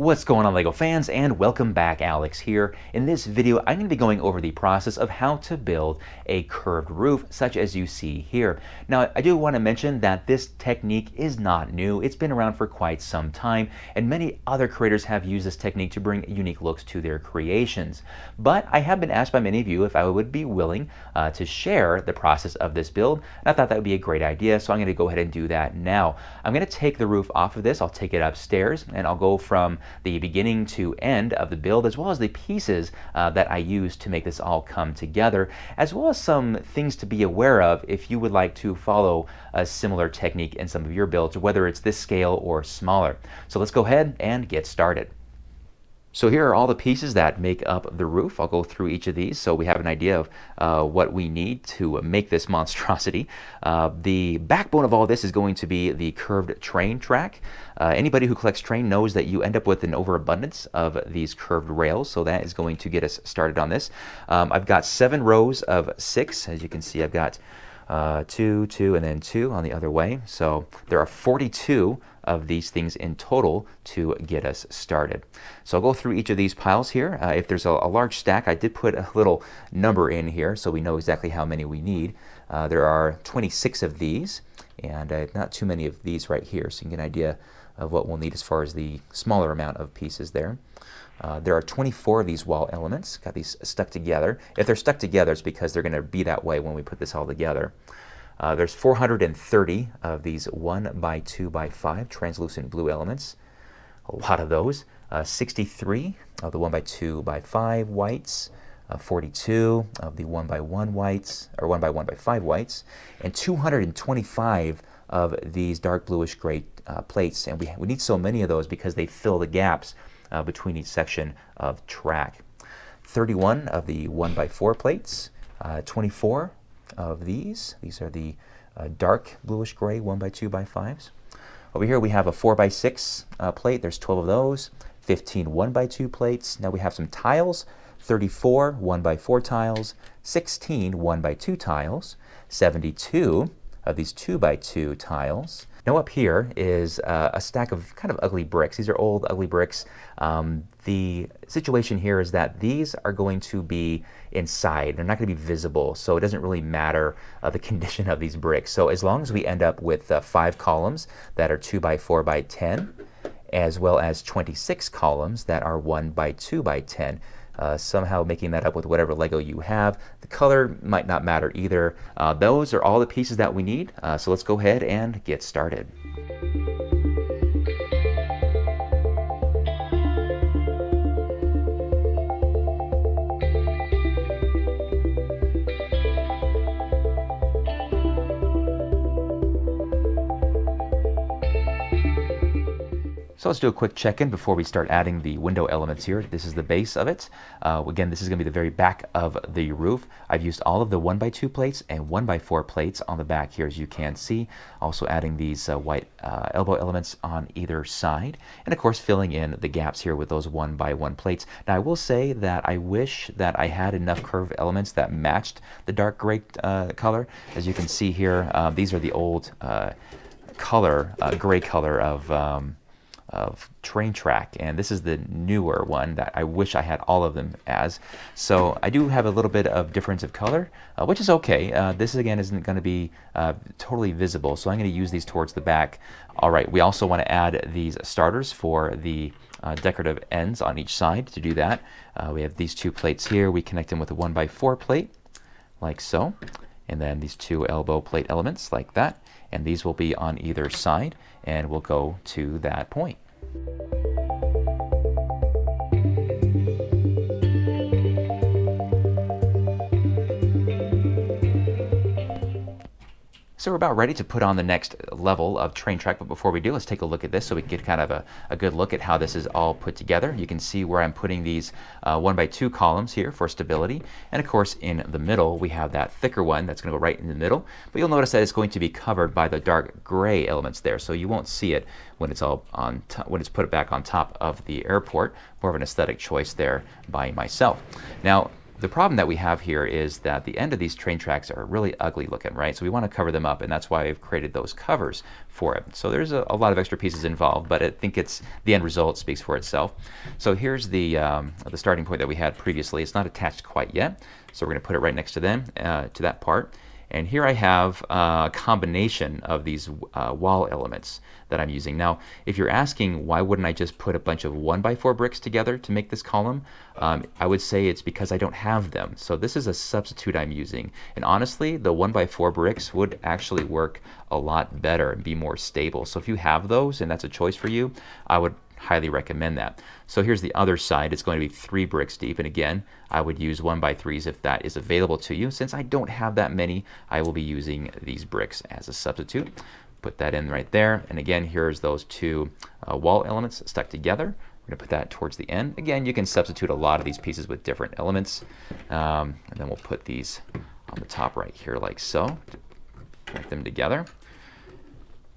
What's going on, LEGO fans, and welcome back. Alex here. In this video, I'm going to be going over the process of how to build a curved roof such as you see here. Now, I do want to mention that this technique is not new. It's been around for quite some time, and many other creators have used this technique to bring unique looks to their creations. But I have been asked by many of you if I would be willing to share the process of this build, and I thought that would be a great idea, so I'm going to go ahead and do that now. I'm going to take the roof off of this. I'll take it upstairs, and I'll go from the beginning to end of the build, as well as the pieces that I use to make this all come together, as well as some things to be aware of if you would like to follow a similar technique in some of your builds, whether it's this scale or smaller. So let's go ahead and get started. So here are all the pieces that make up the roof. I'll go through each of these so we have an idea of what we need to make this monstrosity. The backbone of all this is going to be the curved train track. Anybody who collects train knows that you end up with an overabundance of these curved rails, so that is going to get us started on this. I've got 7 rows of 6. As you can see, I've got 2, 2, and then 2 on the other way. So there are 42 of these things in total to get us started. So I'll go through each of these piles here. If there's a large stack, I did put a little number in here so we know exactly how many we need. There are 26 of these, and not too many of these right here, so you can get an idea of what we'll need as far as the smaller amount of pieces there. There are 24 of these wall elements. Got these stuck together. If they're stuck together, it's because they're going to be that way when we put this all together. There's 430 of these 1x2x5 translucent blue elements. A lot of those. 63 of the 1x2x5 whites. 42 of the 1x1 whites, or 1x1x5 whites, and 225 of these dark bluish gray plates. And we need so many of those because they fill the gaps between each section of track. 31 of the 1x4 plates, 24 of these. These are the dark bluish gray 1x2x5s. Over here we have a 4x6 plate. There's 12 of those. 15 1x2 plates. Now we have some tiles. 34 1x4 tiles. 16 1x2 tiles. 72 of these 2x2 tiles. Now up here is a stack of kind of ugly bricks. These are old ugly bricks. The situation here is that these are going to be inside. They're not going to be visible, so it doesn't really matter the condition of these bricks. So as long as we end up with 5 columns that are 2x4x10, as well as 26 columns that are 1x2x10, somehow making that up with whatever Lego you have. The color might not matter either. Those are all the pieces that we need. So let's go ahead and get started. So let's do a quick check-in before we start adding the window elements here. This is the base of it. Again, this is going to be the very back of the roof. I've used all of the 1x2 plates and 1x4 plates on the back here, as you can see. Also adding these white elbow elements on either side. And of course, filling in the gaps here with those 1x1 plates. Now, I will say that I wish that I had enough curved elements that matched the dark gray color. As you can see here, these are the old gray color of train track, and this is the newer one that I wish I had all of them as. So I do have a little bit of difference of color, which is okay. This again isn't going to be totally visible, so I'm going to use these towards the back. All right, we also want to add these starters for the decorative ends on each side. To do that, we have these 2 plates here. We connect them with a 1x4 plate, like so, and then these 2 elbow plate elements like that, and these will be on either side, and we'll go to that point. So we're about ready to put on the next level of train track, but before we do, let's take a look at this so we can get kind of a good look at how this is all put together. You can see where I'm putting these 1x2 columns here for stability, and of course in the middle we have that thicker one that's going to go right in the middle, but you'll notice that it's going to be covered by the dark gray elements there, so you won't see it when it's all on when it's put back on top of the airport. More of an aesthetic choice there by myself. Now, the problem that we have here is that the end of these train tracks are really ugly looking, right? So we want to cover them up, and that's why I've created those covers for it. So there's a lot of extra pieces involved, but I think it's the end result speaks for itself. So here's the starting point that we had previously. It's not attached quite yet, so we're going to put it right next to them, to that part. And here I have a combination of these wall elements that I'm using. Now, if you're asking why wouldn't I just put a bunch of 1x4 bricks together to make this column, I would say it's because I don't have them. So this is a substitute I'm using. And honestly, the 1x4 bricks would actually work a lot better and be more stable. So if you have those and that's a choice for you, I would highly recommend that. So here's the other side. It's going to be 3 bricks deep, and again, I would use 1x3s if that is available to you. Since I don't have that many, I will be using these bricks as a substitute. Put that in right there, and again, here's those 2 wall elements stuck together. We're going to put that towards the end. Again, you can substitute a lot of these pieces with different elements, and then we'll put these on the top right here like so to connect them together,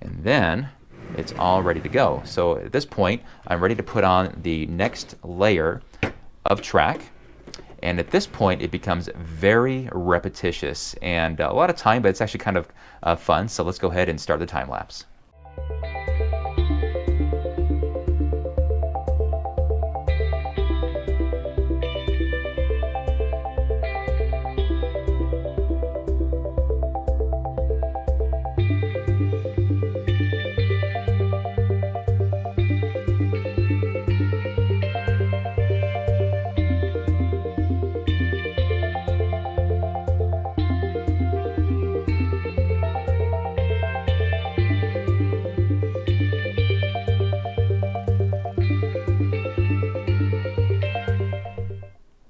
and then it's all ready to go. So at this point, I'm ready to put on the next layer of track. And at this point, it becomes very repetitious and a lot of time, but it's actually kind of fun. So let's go ahead and start the time lapse.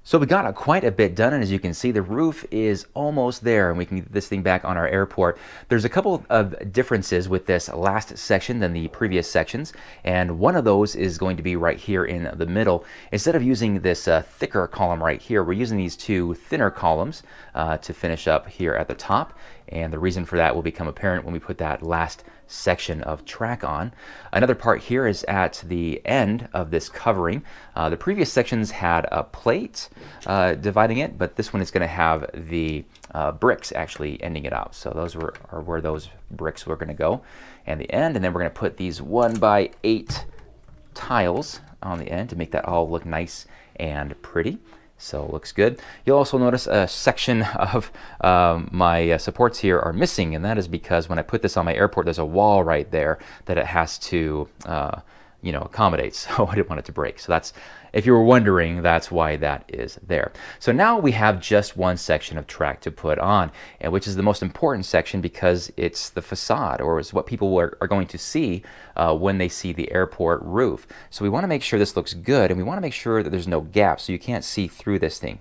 So we got quite a bit done, and as you can see, the roof is almost there, and we can get this thing back on our airport. There's a couple of differences with this last section than the previous sections, and one of those is going to be right here in the middle. Instead of using this thicker column right here, we're using these 2 thinner columns to finish up here at the top, and the reason for that will become apparent when we put that last section of track on. Another part here is at the end of this covering. The previous sections had a plate dividing it, but this one is going to have the bricks actually ending it out. So those are where those bricks were going to go, and the end, and then we're going to put these 1x8 tiles on the end to make that all look nice and pretty. So it looks good. You'll also notice a section of my supports here are missing, and that is because when I put this on my airport, there's a wall right there that it has to accommodate, so I didn't want it to break. So that's, if you were wondering, that's why that is there. So now we have just one section of track to put on, and which is the most important section because it's the facade, or is what people are going to see when they see the airport roof. So we want to make sure this looks good, and we want to make sure that there's no gaps so you can't see through this thing.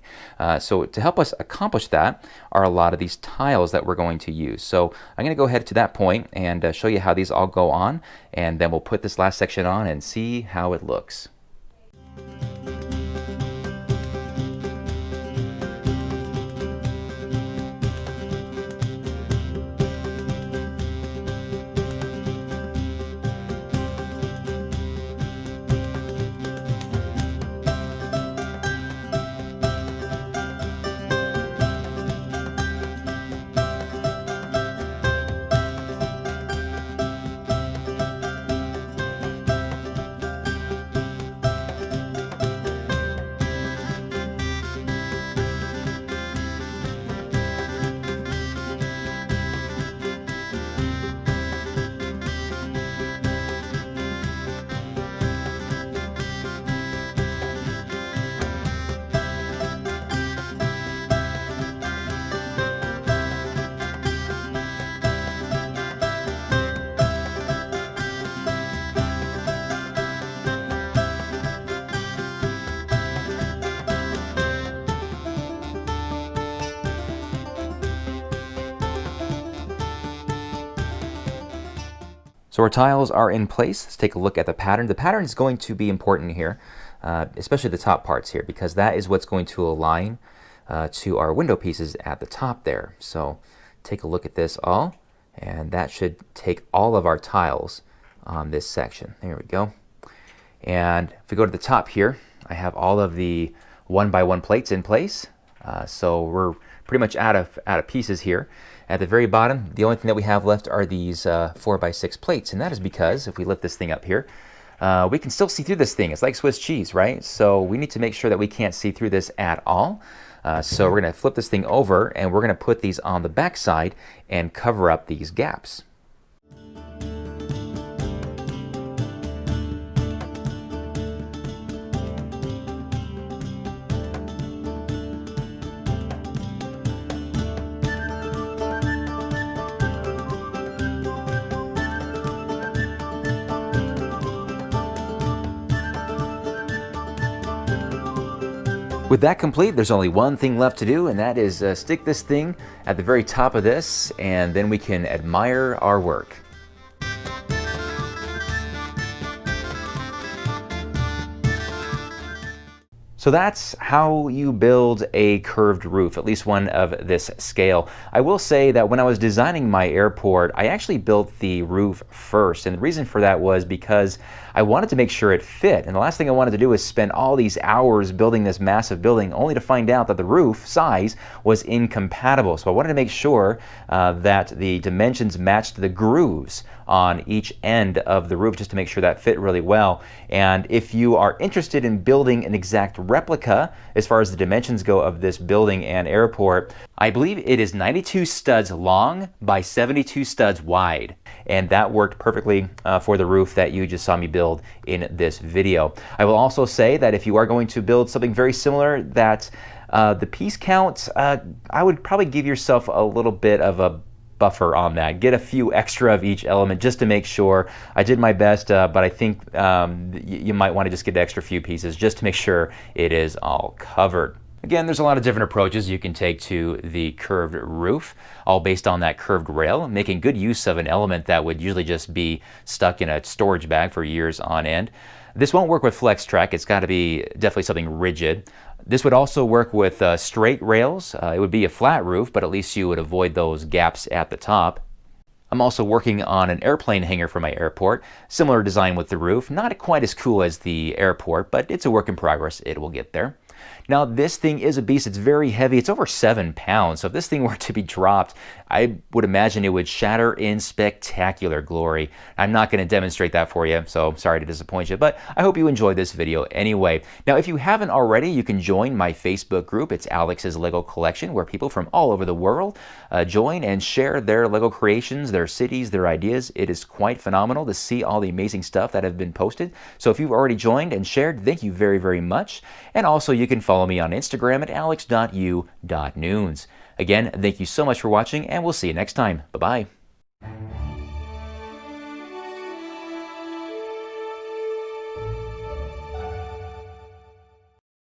So to help us accomplish that are a lot of these tiles that we're going to use. So I'm going to go ahead to that point and show you how these all go on, and then we'll put this last section on and see how it looks. So our tiles are in place. Let's take a look at the pattern. The pattern is going to be important here, especially the top parts here, because that is what's going to align to our window pieces at the top there. So take a look at this all, and that should take all of our tiles on this section. There we go. And if we go to the top here, I have all of the 1x1 plates in place. So we're pretty much out of pieces here. At the very bottom, the only thing that we have left are these 4x6 plates, and that is because if we lift this thing up here, we can still see through this thing. It's like Swiss cheese, right? So we need to make sure that we can't see through this at all. So we're going to flip this thing over, and we're going to put these on the back side and cover up these gaps. With that complete, there's only one thing left to do, and that is stick this thing at the very top of this, and then we can admire our work. So that's how you build a curved roof, at least one of this scale. I will say that when I was designing my airport, I actually built the roof first. And the reason for that was because I wanted to make sure it fit. And the last thing I wanted to do was spend all these hours building this massive building only to find out that the roof size was incompatible. So I wanted to make sure that the dimensions matched the grooves on each end of the roof just to make sure that fit really well. And if you are interested in building an exact replica as far as the dimensions go of this building and airport, I believe it is 92 studs long by 72 studs wide. And that worked perfectly for the roof that you just saw me build in this video. I will also say that if you are going to build something very similar, that the piece count, I would probably give yourself a little bit of a buffer on that. Get a few extra of each element just to make sure. I did my best, but I think you might want to just get an extra few pieces just to make sure it is all covered. Again, there's a lot of different approaches you can take to the curved roof, all based on that curved rail, making good use of an element that would usually just be stuck in a storage bag for years on end. This won't work with flex track. It's got to be definitely something rigid. This would also work with straight rails. It would be a flat roof, but at least you would avoid those gaps at the top. I'm also working on an airplane hangar for my airport. Similar design with the roof. Not quite as cool as the airport, but it's a work in progress. It will get there. Now this thing is a beast. It's very heavy. It's over 7 pounds. So if this thing were to be dropped, I would imagine it would shatter in spectacular glory. I'm not going to demonstrate that for you, so sorry to disappoint you, but I hope you enjoyed this video anyway. Now if you haven't already, you can join my Facebook group. It's Alex's Lego Collection, where people from all over the world join and share their Lego creations, their cities, their ideas. It is quite phenomenal to see all the amazing stuff that have been posted. So if you've already joined and shared, thank you very, very much. And also you can follow me on Instagram at alex.u.noons. Again, thank you so much for watching, and we'll see you next time. Bye-bye.